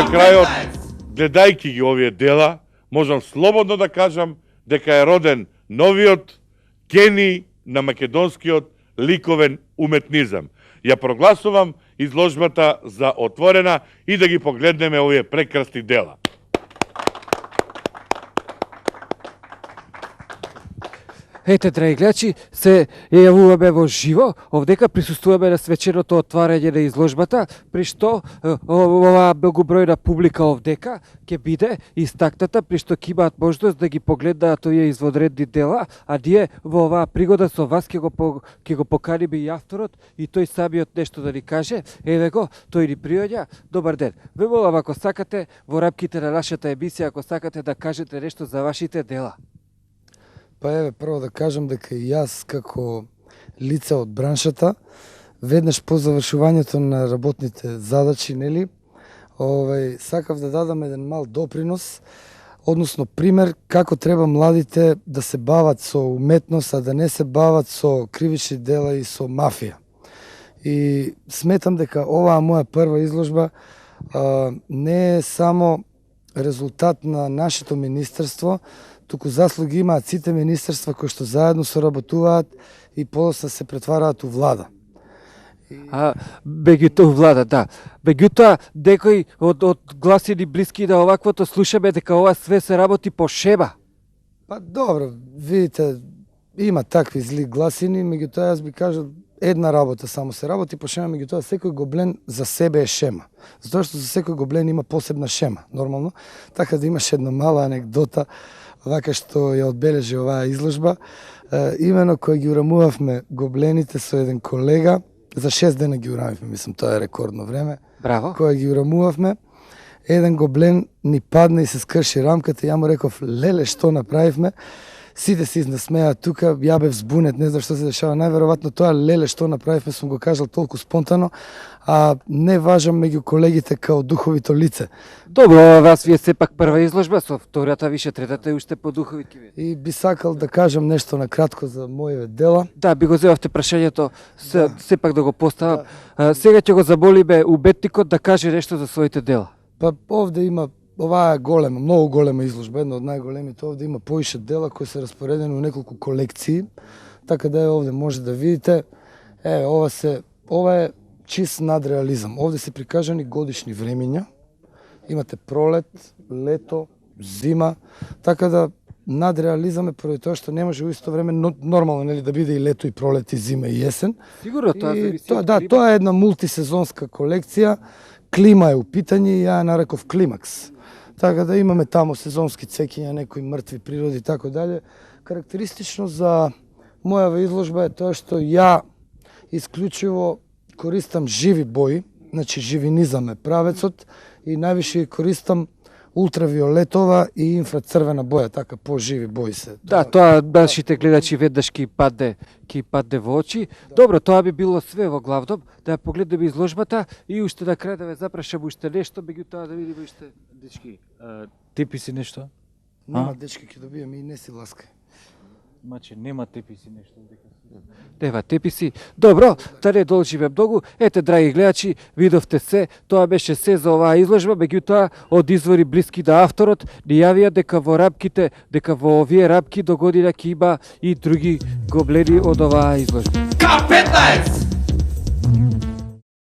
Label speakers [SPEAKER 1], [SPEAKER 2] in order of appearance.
[SPEAKER 1] крајот, гледајќи ги овие дела, можам слободно да кажам дека е роден новиот гений на македонскиот ликовен уметнизам. Ја прогласувам изложбата за отворена и да ги погледнеме овие прекрасни дела.
[SPEAKER 2] Ете, драги гледачи, се јавуваме во живо, овдека присуствуваме на свеченото отварање на изложбата, при што оваа многобројна публика овдека ќе биде истакната, при што ќе имаат можност да ги погледаат овие извонредни дела, а ние во оваа пригода со вас ќе го поканиме и авторот и тој самиот нешто да ни каже. Еве го, тој ни приоѓа. Добар ден. Ве молам, ако сакате во рамките на нашата емисија, ако сакате да кажете нешто за вашите дела.
[SPEAKER 3] Па еве, прво да кажам дека и јас како лице од браншата, веднаш по завршувањето на работните задачи, нели, сакав да дадам еден мал допринос, односно пример како треба младите да се бават со уметност, а да не се бават со кривични дела и со мафија. И сметам дека оваа моја прва изложба не е само резултат на нашето министерство, туку заслуги имаат сите министерства кои што заедно соработуваат и подоцна се претвараат у влада.
[SPEAKER 2] Меѓутоа влада, да. Меѓутоа, некои од гласини блиски на оваквото слушаме дека ова све се работи по шема.
[SPEAKER 3] Па добро, видите, има такви зли гласини, меѓутоа јас би кажал една работа само се работи по шема, меѓутоа секој гоблен за себе е шема. Затоа што за секој гоблен има посебна шема, нормално. Така да имаш една мала анекдота, вака што ја одбележи оваа изложба. Имено кој ги урамувавме гоблените со еден колега, за 6 дена ги урамивме, мислам, тоа е рекордно време.
[SPEAKER 2] Браво.
[SPEAKER 3] Кој ги урамувавме, еден гоблен ни падна и се скрши рамката, ја му реков, леле, што направивме? Сите се изнасмеа тука, ја бев збунет, не знам што се дешава. Најверојатно тоа леле што направивме сум го кажал толку спонтано, а не важам меѓу колегите као духовито лице.
[SPEAKER 2] Добро, вас ви е сепак прва изложба, со втората, више третата и уште по духовити ви.
[SPEAKER 3] И би сакал да кажам нешто на кратко за моите дела.
[SPEAKER 2] Да, би го зевавте прашањето, сепак да го поставам. Сега ќе го заболиме убетникот да каже нешто за своите дела.
[SPEAKER 3] Па овде има, оваа е голема, многу голема изложба, една од најголемите. Овде има поише дела кои се распоредени у неколку колекции, така да овде може да видите. Ова е чист надреализам. Овде се прикажани годишни времиња. Имате пролет, лето, зима, така да надреализам е поради тоа што не може во исто време нормално, нели, да биде и лето и пролет и зима и есен.
[SPEAKER 2] Сигурно тоа зависи.
[SPEAKER 3] Тоа е една мултисезонска колекција. Клима е у питање и ја нареков климакс. Така да имаме таму сезонски цекиња, некои мртви природи и така дале. Карактеристично за мојава изложба е тоа што ја исклучиво користам живи бои, значи живинизам е правецот и највише користам ултравиолетова и инфрацрвена боја, така по-живи бои се.
[SPEAKER 2] Да, тоа нашите гледачи веднаш ќе падне во очи. Добро, тоа би било све во главдом, да ја погледнеме изложбата и уште на крај да ве запрашам уште нешто, меѓутоа да видиме уште.
[SPEAKER 4] Дечки, теписи нешто?
[SPEAKER 3] Нема, дечки, ќе добиеме и не си ласкај.
[SPEAKER 4] Маче, нема теписи нешто.
[SPEAKER 2] Нема теписи. Добро, да не должиме многу. Ете, драги гледачи, видовте се, тоа беше се за оваа изложба, меѓутоа од извори блиски до авторот ни јавија дека во овие рамки до година ќе има и други гоблени од оваа изложба.
[SPEAKER 5] К15!